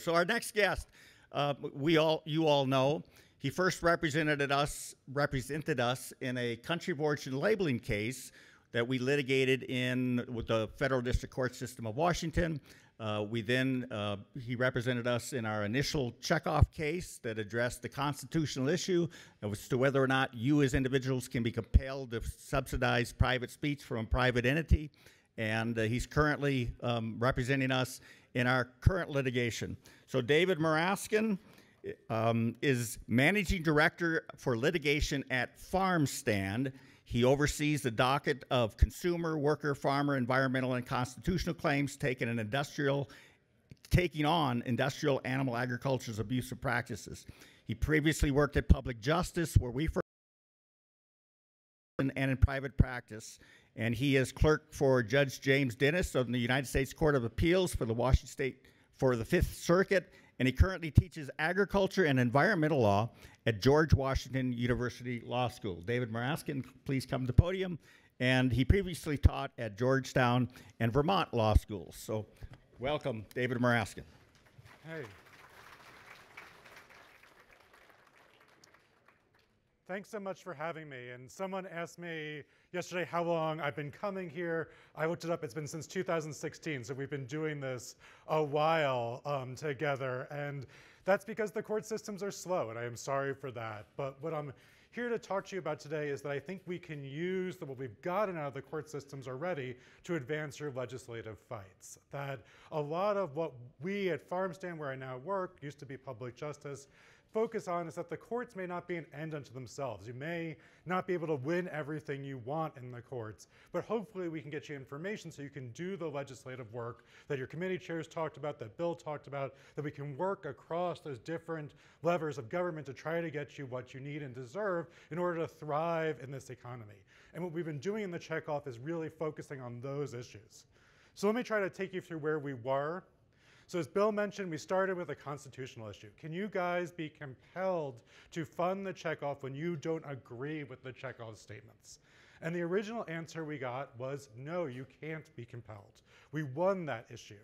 So our next guest, you all know, he first represented us in a country of origin labeling case that we litigated with the Federal District Court System of Washington. He represented us in our initial checkoff case that addressed the constitutional issue as to whether or not you as individuals can be compelled to subsidize private speech from a private entity. And he's currently representing us in our current litigation. So David Muraskin is Managing Director for Litigation at FarmSTAND. He oversees the docket of consumer, worker, farmer, environmental, and constitutional claims taking on industrial animal agriculture's abusive practices. He previously worked at public justice, where we first and in private practice, and he is clerk for Judge James Dennis of the United States Court of Appeals for the Fifth Circuit, and he currently teaches agriculture and environmental law at George Washington University Law School. David Muraskin, please come to the podium. And he previously taught at Georgetown and Vermont Law Schools. So welcome, David Muraskin. Hey. Thanks so much for having me. And someone asked me yesterday how long I've been coming here. I looked it up. It's been since 2016. So we've been doing this a while together. And that's because the court systems are slow. And I am sorry for that. But what I'm here to talk to you about today is that I think we can use what we've gotten out of the court systems already to advance your legislative fights. That a lot of what we at FarmSTAND, where I now work, used to be public justice, focus on is that the courts may not be an end unto themselves. You may not be able to win everything you want in the courts, but hopefully we can get you information so you can do the legislative work that your committee chairs talked about, that Bill talked about, that we can work across those different levers of government to try to get you what you need and deserve in order to thrive in this economy. And what we've been doing in the checkoff is really focusing on those issues. So let me try to take you through where we were. So as Bill mentioned, we started with a constitutional issue. Can you guys be compelled to fund the checkoff when you don't agree with the checkoff statements? And the original answer we got was, no, you can't be compelled. We won that issue.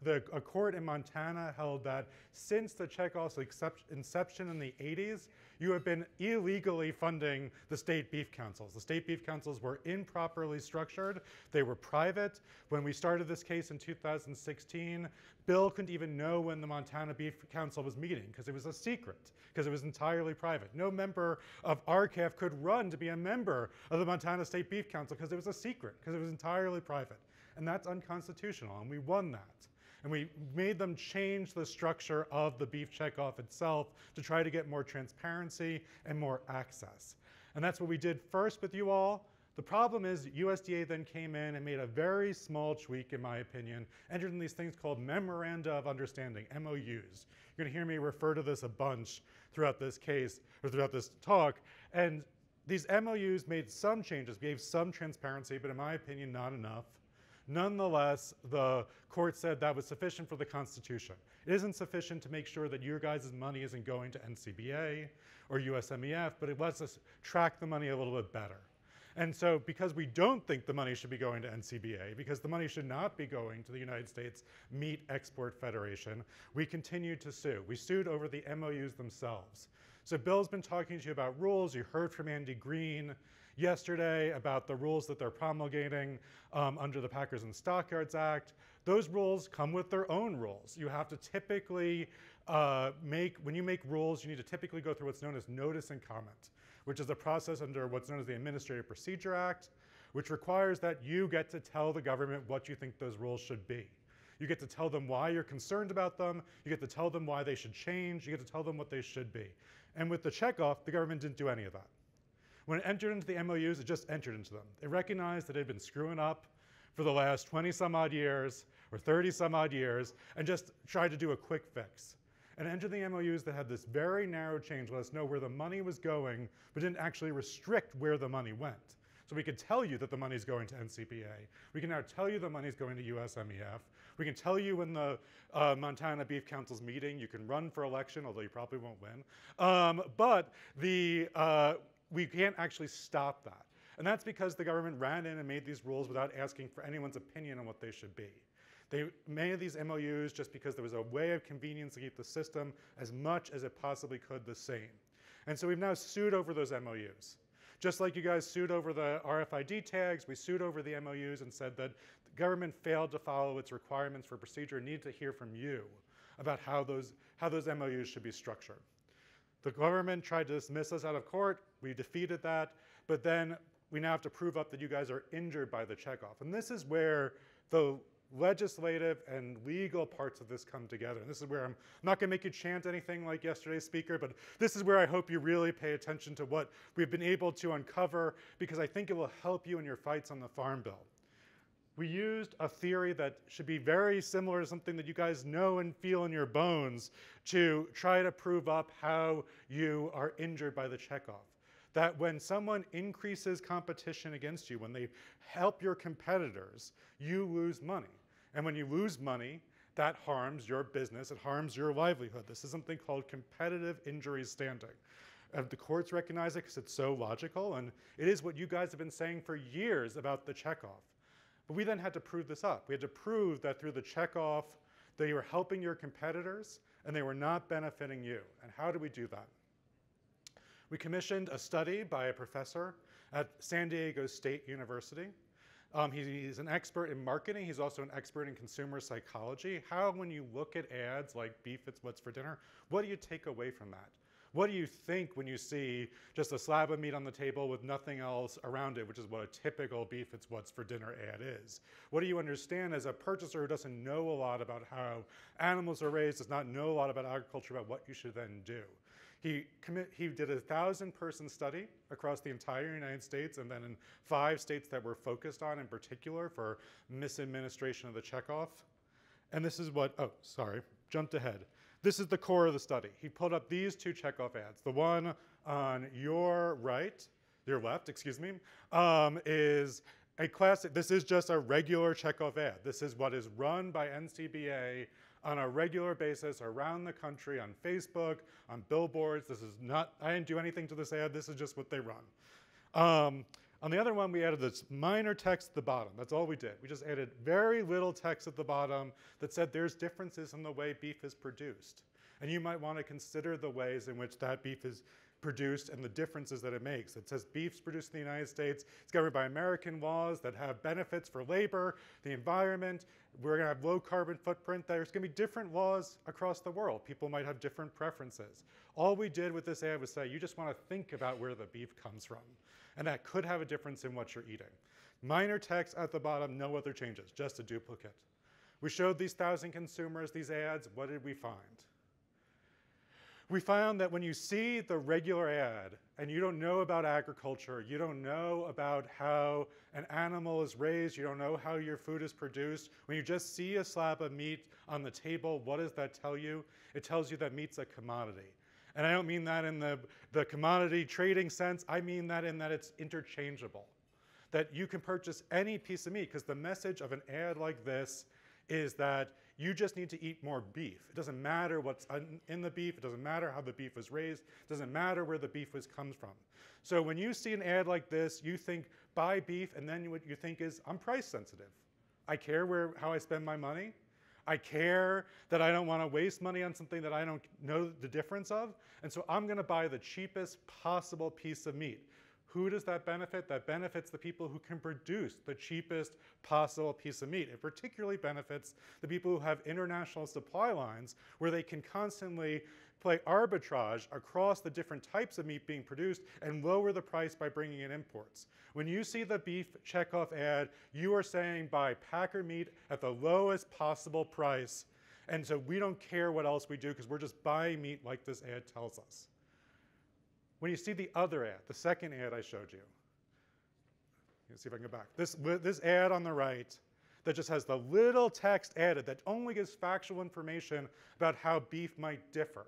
A court in Montana held that since the checkoff's inception in the 80s, you have been illegally funding the state beef councils. The state beef councils were improperly structured. They were private. When we started this case in 2016, Bill couldn't even know when the Montana Beef Council was meeting because it was a secret, because it was entirely private. No member of RCAF could run to be a member of the Montana State Beef Council because it was a secret, because it was entirely private. And that's unconstitutional, and we won that. And we made them change the structure of the beef checkoff itself to try to get more transparency and more access. And that's what we did first with you all. The problem is USDA then came in and made a very small tweak, in my opinion, entered in these things called Memoranda of Understanding, MOUs. You're going to hear me refer to this a bunch throughout this case, or throughout this talk. And these MOUs made some changes, gave some transparency, but in my opinion, not enough. Nonetheless, the court said that was sufficient for the Constitution. It isn't sufficient to make sure that your guys' money isn't going to NCBA or USMEF, but it lets us track the money a little bit better. And so because we don't think the money should be going to NCBA, because the money should not be going to the United States Meat Export Federation, we continued to sue. We sued over the MOUs themselves. So Bill's been talking to you about rules. You heard from Andy Green yesterday about the rules that they're promulgating under the Packers and Stockyards Act. Those rules come with their own rules. You have to typically when you make rules, you need to typically go through what's known as notice and comment, which is a process under what's known as the Administrative Procedure Act, which requires that you get to tell the government what you think those rules should be. You get to tell them why you're concerned about them. You get to tell them why they should change. You get to tell them what they should be. And with the checkoff, the government didn't do any of that. When it entered into the MOUs, it just entered into them. It recognized that it had been screwing up for the last 20 some odd years or 30 some odd years and just tried to do a quick fix. And entered the MOUs that had this very narrow change, let us know where the money was going, but didn't actually restrict where the money went. So we could tell you that the money's going to NCPA. We can now tell you the money's going to USMEF. We can tell you when the Montana Beef Council's meeting. You can run for election, although you probably won't win. But we can't actually stop that. And that's because the government ran in and made these rules without asking for anyone's opinion on what they should be. They made these MOUs just because there was a way of convenience to keep the system as much as it possibly could the same. And so we've now sued over those MOUs. Just like you guys sued over the RFID tags, we sued over the MOUs and said that the government failed to follow its requirements for procedure and need to hear from you about how those MOUs should be structured. The government tried to dismiss us out of court. We defeated that. But then we now have to prove up that you guys are injured by the checkoff. And this is where the legislative and legal parts of this come together. And this is where I'm not going to make you chant anything like yesterday's speaker, but this is where I hope you really pay attention to what we've been able to uncover, because I think it will help you in your fights on the Farm Bill. We used a theory that should be very similar to something that you guys know and feel in your bones to try to prove up how you are injured by the checkoff. That when someone increases competition against you, when they help your competitors, you lose money. And when you lose money, that harms your business, it harms your livelihood. This is something called competitive injury standing. The courts recognize it because it's so logical, and it is what you guys have been saying for years about the checkoff. But we then had to prove this up. We had to prove that through the checkoff, they were helping your competitors and they were not benefiting you. And how do we do that? We commissioned a study by a professor at San Diego State University. He's an expert in marketing. He's also an expert in consumer psychology. How, when you look at ads like beef, it's what's for dinner, what do you take away from that? What do you think when you see just a slab of meat on the table with nothing else around it, which is what a typical beef, it's what's for dinner ad is? What do you understand as a purchaser who doesn't know a lot about how animals are raised, does not know a lot about agriculture, about what you should then do? He did a 1,000-person study across the entire United States and then in 5 states that we're focused on in particular for misadministration of the checkoff. And this is what, oh, sorry, jumped ahead. This is the core of the study. He pulled up these 2 checkoff ads. The one on your left, excuse me, is a classic. This is just a regular checkoff ad. This is what is run by NCBA on a regular basis around the country on Facebook, on billboards. This is not, I didn't do anything to this ad. This is just what they run. On the other one, we added this minor text at the bottom. That's all we did. We just added very little text at the bottom that said there's differences in the way beef is produced. And you might want to consider the ways in which that beef is produced and the differences that it makes. It says beef's produced in the United States. It's governed by American laws that have benefits for labor, the environment. We're going to have low carbon footprint. There's going to be different laws across the world. People might have different preferences. All we did with this ad was say, you just want to think about where the beef comes from. And that could have a difference in what you're eating. Minor text at the bottom, no other changes, just a duplicate. We showed these 1,000 consumers these ads. What did we find? We found that when you see the regular ad and you don't know about agriculture, you don't know about how an animal is raised, you don't know how your food is produced, when you just see a slab of meat on the table, what does that tell you? It tells you that meat's a commodity. And I don't mean that in the commodity trading sense. I mean that in that it's interchangeable. That you can purchase any piece of meat, because the message of an ad like this is that you just need to eat more beef. It doesn't matter what's in the beef. It doesn't matter how the beef was raised. It doesn't matter where the beef comes from. So when you see an ad like this, you think, buy beef, and then what you think is, I'm price sensitive. I care how I spend my money. I care that I don't want to waste money on something that I don't know the difference of. And so I'm going to buy the cheapest possible piece of meat. Who does that benefit? That benefits the people who can produce the cheapest possible piece of meat. It particularly benefits the people who have international supply lines where they can constantly play arbitrage across the different types of meat being produced and lower the price by bringing in imports. When you see the beef checkoff ad, you are saying buy Packer meat at the lowest possible price. And so we don't care what else we do because we're just buying meat like this ad tells us. When you see the other ad, the second ad I showed you, let's see if I can go back. This ad on the right that just has the little text added that only gives factual information about how beef might differ.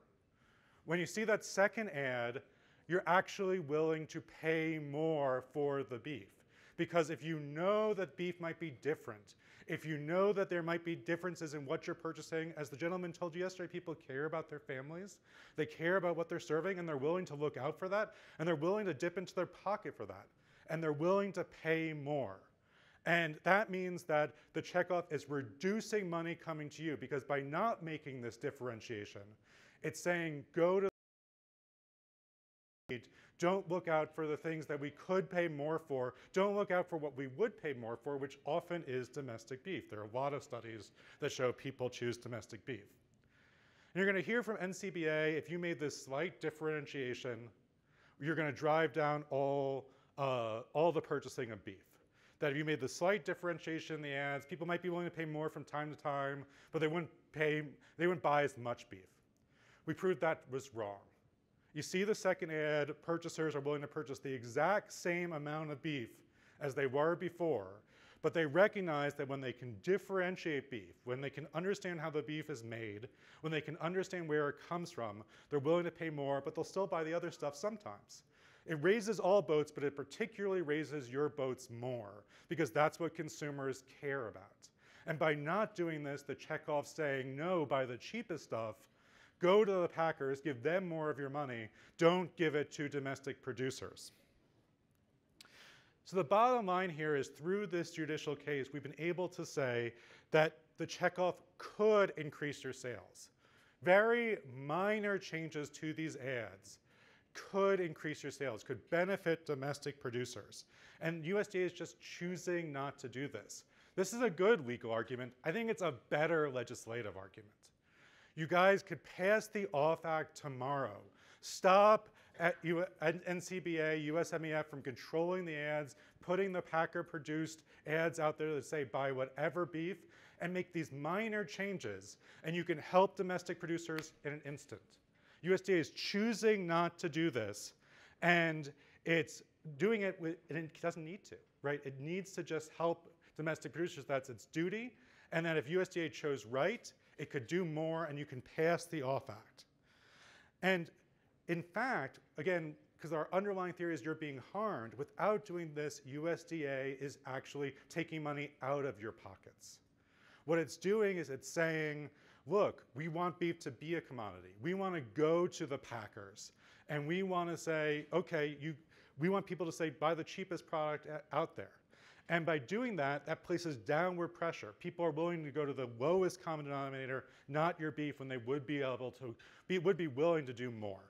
When you see that second ad, you're actually willing to pay more for the beef. Because if you know that beef might be different, if you know that there might be differences in what you're purchasing, as the gentleman told you yesterday, people care about their families, they care about what they're serving, and they're willing to look out for that, and they're willing to dip into their pocket for that, and they're willing to pay more. And that means that the checkoff is reducing money coming to you, because by not making this differentiation, it's saying go to don't look out for the things that we could pay more for. Don't look out for what we would pay more for, which often is domestic beef. There are a lot of studies that show people choose domestic beef. And you're going to hear from NCBA, if you made this slight differentiation, you're going to drive down all the purchasing of beef. That if you made the slight differentiation in the ads, people might be willing to pay more from time to time, but they wouldn't buy as much beef. We proved that was wrong. You see the second ad, purchasers are willing to purchase the exact same amount of beef as they were before, but they recognize that when they can differentiate beef, when they can understand how the beef is made, when they can understand where it comes from, they're willing to pay more, but they'll still buy the other stuff sometimes. It raises all boats, but it particularly raises your boats more, because that's what consumers care about. And by not doing this, the checkoff saying, no, buy the cheapest stuff, go to the packers, give them more of your money, don't give it to domestic producers. So the bottom line here is, through this judicial case, we've been able to say that the checkoff could increase your sales. Very minor changes to these ads could increase your sales, could benefit domestic producers. And USDA is just choosing not to do this. This is a good legal argument. I think it's a better legislative argument. You guys could pass the OFF Act tomorrow. Stop at NCBA, USMEF from controlling the ads, putting the packer-produced ads out there that say buy whatever beef, and make these minor changes, and you can help domestic producers in an instant. USDA is choosing not to do this, and it's doing it and it doesn't need to, right? It needs to just help domestic producers. That's its duty, and that if USDA chose right, it could do more, and you can pass the OFF Act. And in fact, again, because our underlying theory is you're being harmed, without doing this, USDA is actually taking money out of your pockets. What it's doing is it's saying, look, we want beef to be a commodity. We want to go to the packers, and we want to say, okay, we want people to say, buy the cheapest product out there. And by doing that, that places downward pressure. People are willing to go to the lowest common denominator, not your beef, when they would be willing to do more.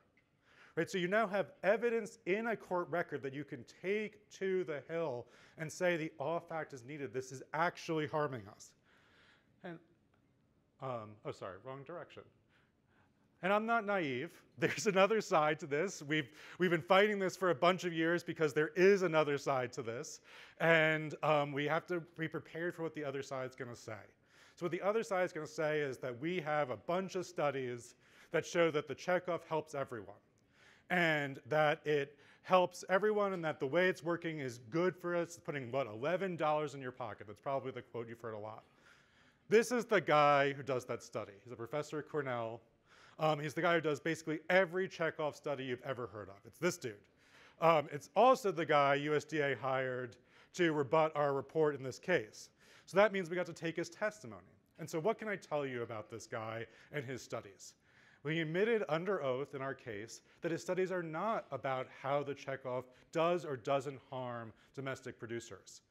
Right? So you now have evidence in a court record that you can take to the Hill and say the OFF Act is needed. This is actually harming us. And oh, sorry, wrong direction. And I'm not naive. There's another side to this. We've been fighting this for a bunch of years because there is another side to this. And we have to be prepared for what the other side's going to say. So what the other side is going to say is that we have a bunch of studies that show that the checkoff helps everyone. And that it helps everyone, and that the way it's working is good for us. It's putting, what, $11 in your pocket. That's probably the quote you've heard a lot. This is the guy who does that study. He's a professor at Cornell. He's the guy who does basically every checkoff study you've ever heard of. It's this dude. It's also the guy USDA hired to rebut our report in this case. So that means we got to take his testimony. And so what can I tell you about this guy and his studies? Well, he admitted under oath in our case that his studies are not about how the checkoff does or doesn't harm domestic producers.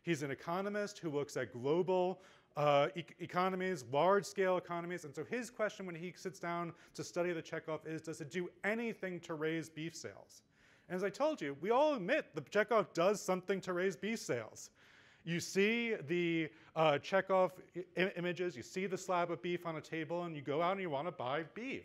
He's an economist who looks at global economies, large-scale economies, and so his question when he sits down to study the checkoff is, does it do anything to raise beef sales? And as I told you, we all admit the checkoff does something to raise beef sales. You see the checkoff images, you see the slab of beef on a table, and you go out and you want to buy beef.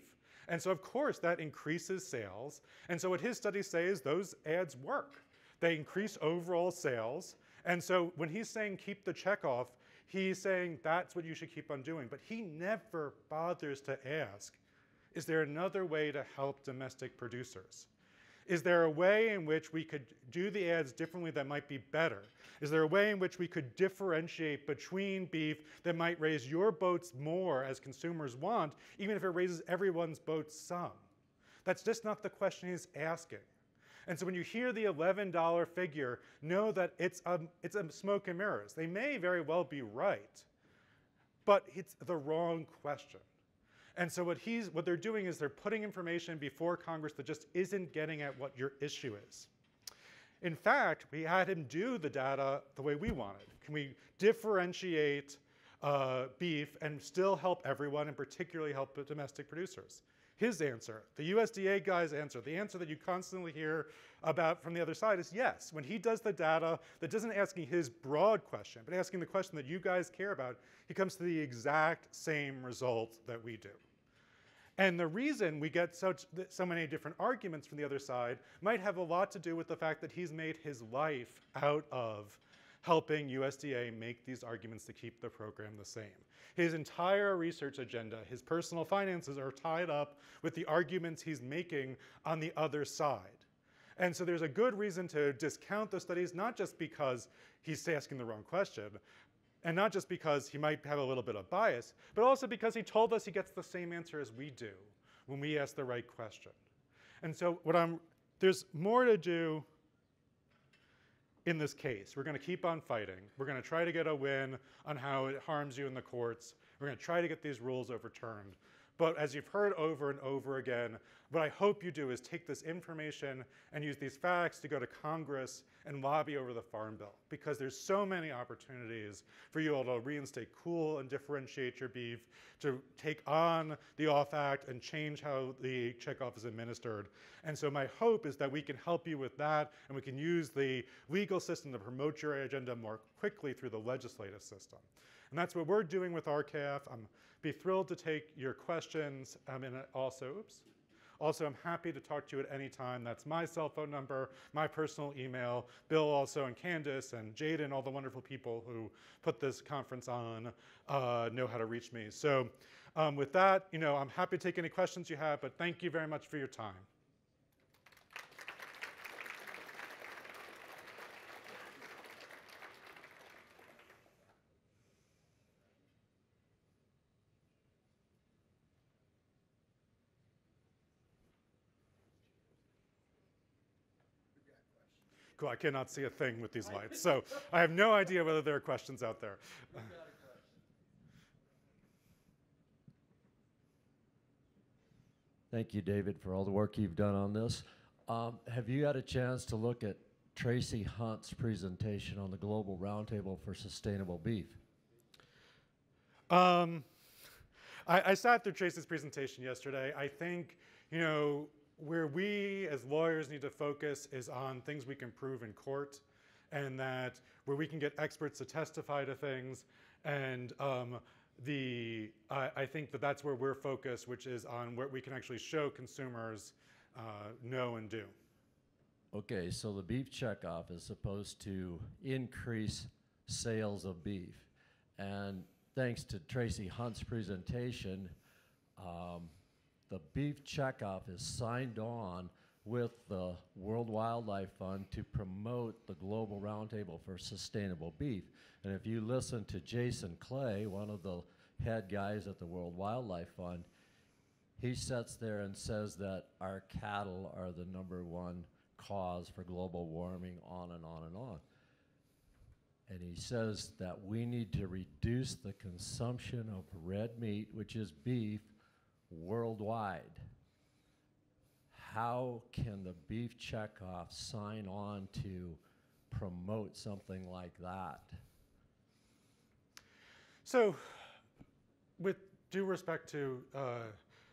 And so of course that increases sales. And so what his studies say is those ads work. They increase overall sales. And so when he's saying keep the checkoff, he's saying that's what you should keep on doing. But he never bothers to ask, is there another way to help domestic producers? Is there a way in which we could do the ads differently that might be better? Is there a way in which we could differentiate between beef that might raise your boats more as consumers want, even if it raises everyone's boats some? That's just not the question he's asking. And so when you hear the $11 figure, know that it's a smoke and mirrors. They may very well be right, but it's the wrong question. And so what they're doing is they're putting information before Congress that just isn't getting at what your issue is. In fact, we had him do the data the way we wanted. Can we differentiate beef and still help everyone, and particularly help the domestic producers? His answer, the USDA guy's answer, the answer that you constantly hear about from the other side is yes. When he does the data that isn't asking his broad question, but asking the question that you guys care about, he comes to the exact same result that we do. And the reason we get so many different arguments from the other side might have a lot to do with the fact that he's made his life out of helping USDA make these arguments to keep the program the same. His entire research agenda, his personal finances are tied up with the arguments he's making on the other side. And so there's a good reason to discount those studies, not just because he's asking the wrong question, and not just because he might have a little bit of bias, but also because he told us he gets the same answer as we do when we ask the right question. And so there's more to do in this case. We're going to keep on fighting. We're going to try to get a win on how it harms you in the courts. We're going to try to get these rules overturned. But as you've heard over and over again, what I hope you do is take this information and use these facts to go to Congress and lobby over the Farm Bill, because there's so many opportunities for you all to reinstate cool and differentiate your beef, to take on the OFF Act and change how the checkoff is administered. And so my hope is that we can help you with that, and we can use the legal system to promote your agenda more quickly through the legislative system. And that's what we're doing with RKF. I'm be thrilled to take your questions, and also, I'm happy to talk to you at any time. That's my cell phone number, my personal email. Bill also, and Candace, and Jada, and all the wonderful people who put this conference on know how to reach me. So with that, I'm happy to take any questions you have, but thank you very much for your time. Cool, I cannot see a thing with these lights, so I have no idea whether there are questions out there. Thank you, David, for all the work you've done on this. Have you had a chance to look at Tracy Hunt's presentation on the Global Roundtable for Sustainable Beef? I sat through Tracy's presentation yesterday. I think, where we as lawyers need to focus is on things we can prove in court, and that where we can get experts to testify to things. And I think that that's where we're focused, which is on what we can actually show consumers know and do. Okay, so the beef checkoff is supposed to increase sales of beef. And thanks to Tracy Hunt's presentation, the beef checkoff is signed on with the World Wildlife Fund to promote the Global Roundtable for Sustainable Beef. And if you listen to Jason Clay, one of the head guys at the World Wildlife Fund, he sits there and says that our cattle are the #1 cause for global warming, on and on and on. And he says that we need to reduce the consumption of red meat, which is beef, worldwide. How can the beef checkoff sign on to promote something like that? So, with due respect to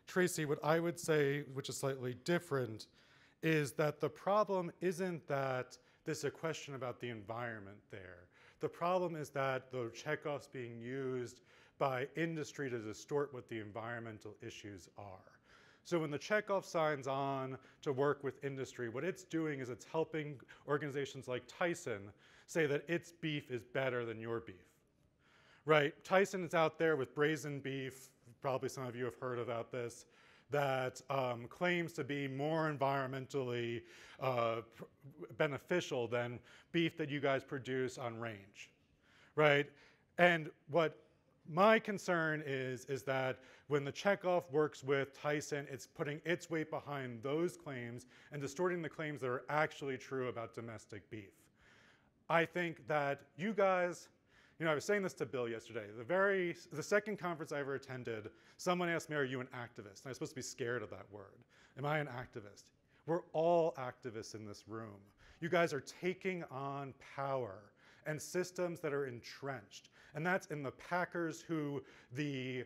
Tracy, what I would say, which is slightly different, is that the problem isn't that there's a question about the environment there. The problem is that the checkoff's being used by industry to distort what the environmental issues are. So when the checkoff signs on to work with industry, what it's doing is it's helping organizations like Tyson say that its beef is better than your beef, right? Tyson is out there with braised beef, probably some of you have heard about this, that claims to be more environmentally beneficial than beef that you guys produce on range, right? And what my concern is that when the checkoff works with Tyson, it's putting its weight behind those claims and distorting the claims that are actually true about domestic beef. I think that you guys, I was saying this to Bill yesterday, the second conference I ever attended, someone asked me, are you an activist? And I was supposed to be scared of that word. Am I an activist? We're all activists in this room. You guys are taking on power and systems that are entrenched. And that's in the packers who the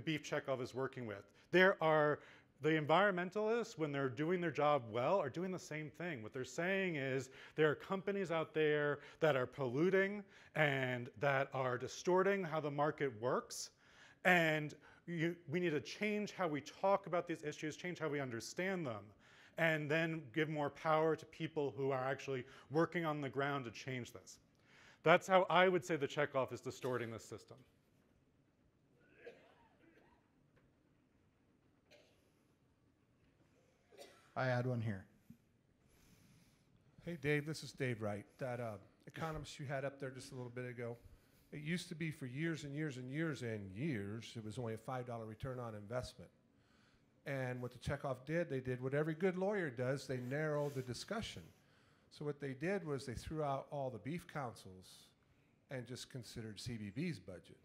beef checkoff is working with. There are the environmentalists, when they're doing their job well, are doing the same thing. What they're saying is there are companies out there that are polluting and that are distorting how the market works. And we need to change how we talk about these issues, change how we understand them, and then give more power to people who are actually working on the ground to change this. That's how I would say the checkoff is distorting this system. I had one here. Hey, Dave, this is Dave Wright. That economist you had up there just a little bit ago, it used to be for years and years and years and years, it was only a $5 return on investment. And what the checkoff did, they did what every good lawyer does, they narrowed the discussion. So what they did was they threw out all the beef councils and just considered CBB's budget.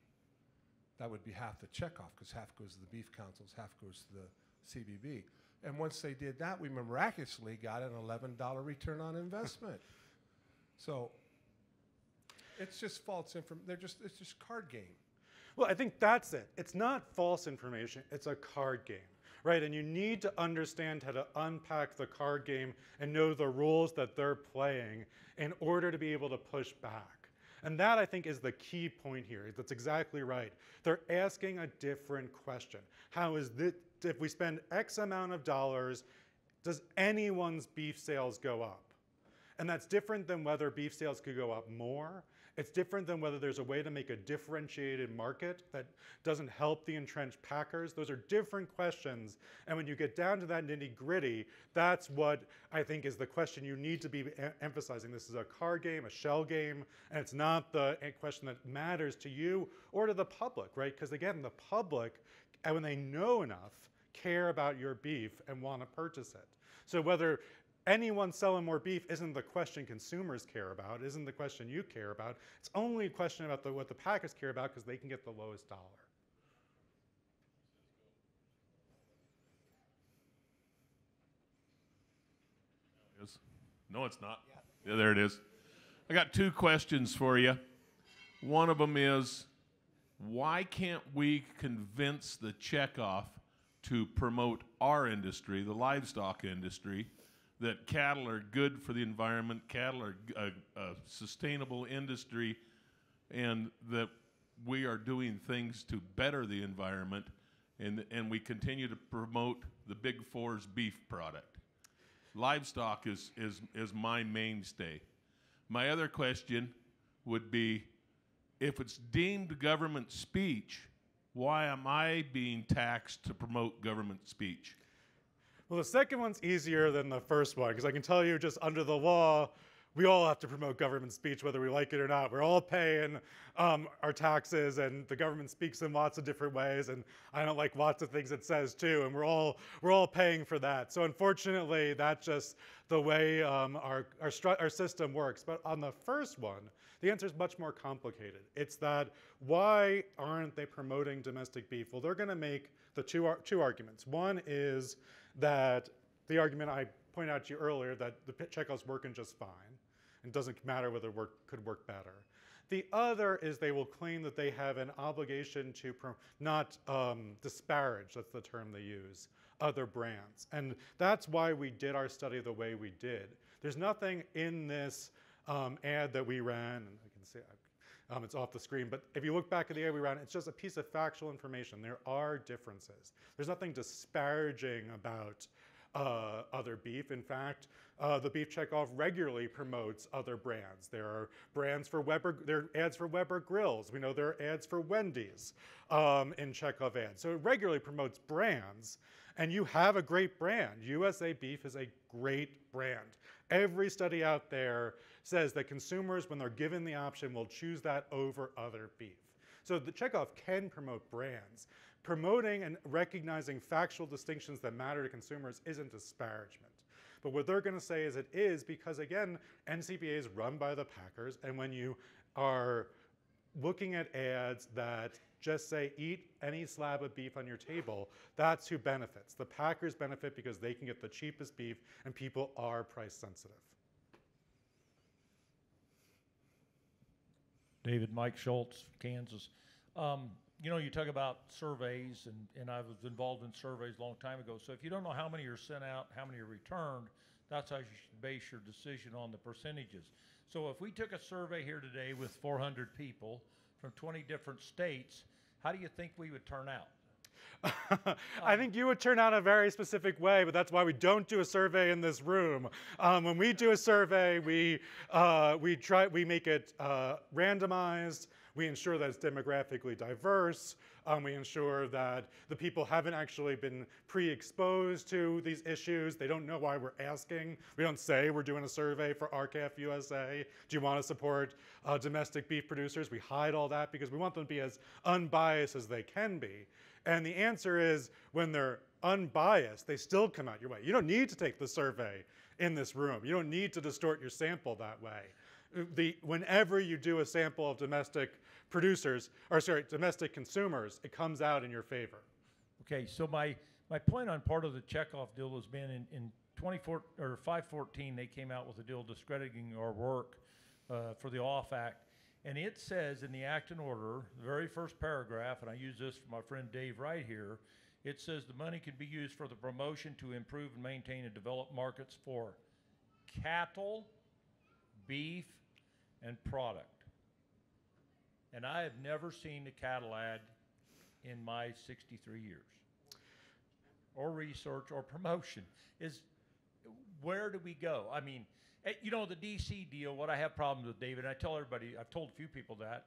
That would be half the checkoff, because half goes to the beef councils, half goes to the CBB. And once they did that, we miraculously got an $11 return on investment. So it's just false information. It's just card game. Well, I think that's it. It's not false information, it's a card game, right? And you need to understand how to unpack the card game and know the rules that they're playing in order to be able to push back. And that, I think, is the key point here. That's exactly right. They're asking a different question. How is this, if we spend X amount of dollars, does anyone's beef sales go up? And that's different than whether beef sales could go up more. It's different than whether there's a way to make a differentiated market that doesn't help the entrenched packers. Those are different questions. And when you get down to that nitty-gritty, that's what I think is the question you need to be emphasizing. This is a card game, a shell game, and it's not the question that matters to you or to the public, right? Because again, the public, and when they know enough, care about your beef and want to purchase it. So whether anyone selling more beef isn't the question consumers care about, isn't the question you care about. It's only a question about what the packers care about because they can get the lowest dollar. No, it's not. Yeah, there it is. I got two questions for you. One of them is, why can't we convince the checkoff to promote our industry, the livestock industry, that cattle are good for the environment, cattle are a sustainable industry, and that we are doing things to better the environment, and we continue to promote the Big Four's beef product. Livestock is my mainstay. My other question would be, if it's deemed government speech, why am I being taxed to promote government speech? Well, the second one's easier than the first one, because I can tell you just under the law, we all have to promote government speech, whether we like it or not. We're all paying our taxes, and the government speaks in lots of different ways, and I don't like lots of things it says too, and we're all paying for that. So unfortunately, that's just the way our system works. But on the first one, the answer is much more complicated. It's that why aren't they promoting domestic beef? Well, they're going to make the two arguments. One is that the argument I pointed out to you earlier, that the checkoff's working just fine, and it doesn't matter whether it could work better. The other is they will claim that they have an obligation to not disparage, that's the term they use, other brands. And that's why we did our study the way we did. There's nothing in this ad that we ran, and I can see it's off the screen, but if you look back at the ad we ran, it's just a piece of factual information. There are differences. There's nothing disparaging about other beef. In fact, the Beef Checkoff regularly promotes other brands. There are brands for Weber, there are ads for Weber grills. We know there are ads for Wendy's in Checkoff ads. So it regularly promotes brands, and you have a great brand. USA Beef is a great brand. Every study out there says that consumers, when they're given the option, will choose that over other beef. So the Checkoff can promote brands. Promoting and recognizing factual distinctions that matter to consumers isn't disparagement. But what they're going to say is it is because, again, NCBA is run by the packers, and when you are looking at ads that just say, eat any slab of beef on your table, that's who benefits. The packers benefit because they can get the cheapest beef, and people are price sensitive. David, Mike Schultz, Kansas. You know, you talk about surveys, and I was involved in surveys a long time ago. So if you don't know how many are sent out, how many are returned, that's how you should base your decision on the percentages. So if we took a survey here today with 400 people from 20 different states, how do you think we would turn out? I think you would turn out a very specific way, but that's why we don't do a survey in this room. When we do a survey, we make it randomized. We ensure that it's demographically diverse. We ensure that the people haven't actually been pre-exposed to these issues. They don't know why we're asking. We don't say we're doing a survey for RCAF USA. Do you want to support domestic beef producers? We hide all that because we want them to be as unbiased as they can be. And the answer is, when they're unbiased, they still come out your way. You don't need to take the survey in this room. You don't need to distort your sample that way. Whenever you do a sample of domestic producers, or sorry, domestic consumers, it comes out in your favor. Okay, so my point on part of the Checkoff deal has been in 514, they came out with a deal discrediting our work for the OFF Act. And it says in the act and order, the very first paragraph, and I use this for my friend Dave right here, it says the money can be used for the promotion to improve and maintain and develop markets for cattle, beef, and product. And I have never seen a cattle ad in my 63 years, or research or promotion. Where do we go? I mean, you know, the DC deal, what I have problems with, David, and I tell everybody, I've told a few people that,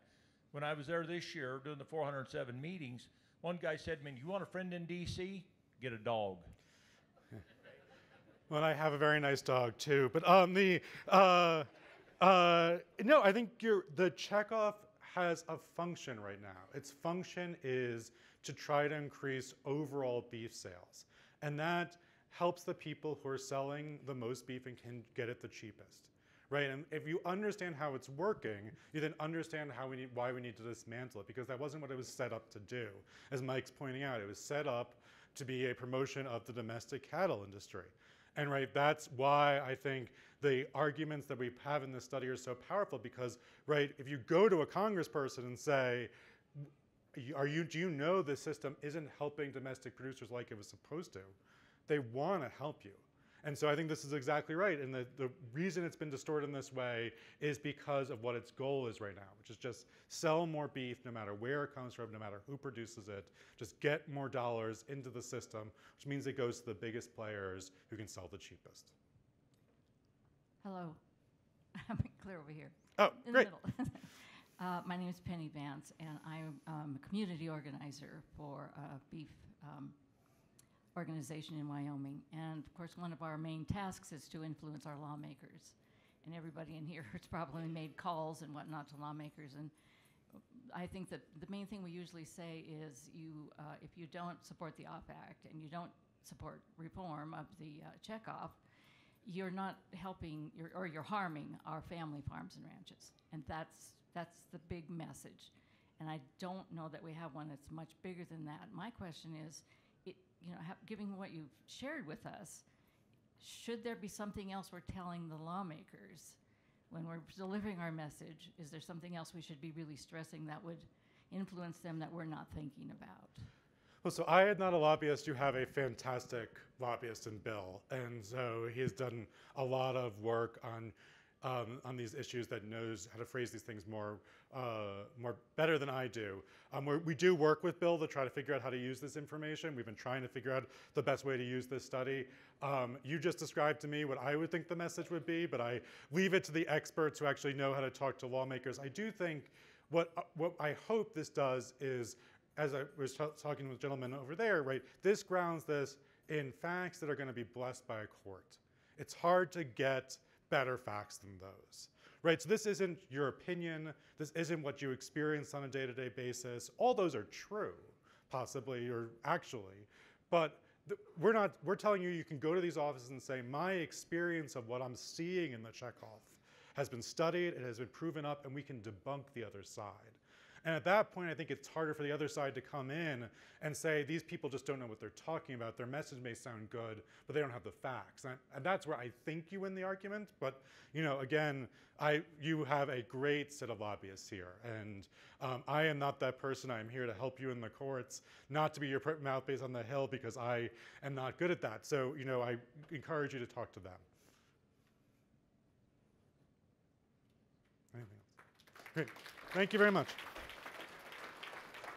when I was there this year doing the 407 meetings, one guy said to me, you want a friend in DC? Get a dog. Well, I have a very nice dog too, but no, I think the Checkoff has a function right now. Its function is to try to increase overall beef sales, and that helps the people who are selling the most beef and can get it the cheapest, right? And if you understand how it's working, you then understand why we need to dismantle it, because that wasn't what it was set up to do. As Mike's pointing out, it was set up to be a promotion of the domestic cattle industry. And right, that's why I think the arguments that we have in this study are so powerful, because right, if you go to a congressperson and say, do you know the system isn't helping domestic producers like it was supposed to? They want to help you. And so I think this is exactly right. And the reason it's been distorted in this way is because of what its goal is right now, which is just sell more beef no matter where it comes from, no matter who produces it. Just get more dollars into the system, which means it goes to the biggest players who can sell the cheapest. Hello. I'm clear over here. Oh, in great. The middle. My name is Penny Vance, and I'm a community organizer for beef organization in Wyoming. And of course, one of our main tasks is to influence our lawmakers. And everybody in here has probably made calls and whatnot to lawmakers. And I think that the main thing we usually say is if you don't support the OFF Act and you don't support reform of the Checkoff, you're not helping, you're harming our family farms and ranches. And that's the big message. And I don't know that we have one that's much bigger than that. My question is, given what you've shared with us, should there be something else we're telling the lawmakers when we're delivering our message? Is there something else we should be really stressing that would influence them that we're not thinking about? Well, so I am not a lobbyist. You have a fantastic lobbyist in Bill, and so he has done a lot of work on these issues, that knows how to phrase these things more better than I do. We do work with Bill to try to figure out how to use this information. We've been trying to figure out the best way to use this study. You just described to me what I would think the message would be, but I leave it to the experts who actually know how to talk to lawmakers. I do think what I hope this does is, as I was talking with the gentleman over there, right, this grounds this in facts that are going to be blessed by a court. It's hard to get better facts than those, right? So this isn't your opinion. This isn't what you experience on a day-to-day basis. All those are true, possibly, or actually, but we're telling you can go to these offices and say, my experience of what I'm seeing in the Checkoff has been studied, it has been proven up, and we can debunk the other side. And at that point, I think it's harder for the other side to come in and say, these people just don't know what they're talking about. Their message may sound good, but they don't have the facts. And that's where I think you win the argument. But again, you have a great set of lobbyists here. And I am not that person. I'm here to help you in the courts, not to be your mouthpiece on the Hill, because I am not good at that. So I encourage you to talk to them. Anything else? Great. Thank you very much.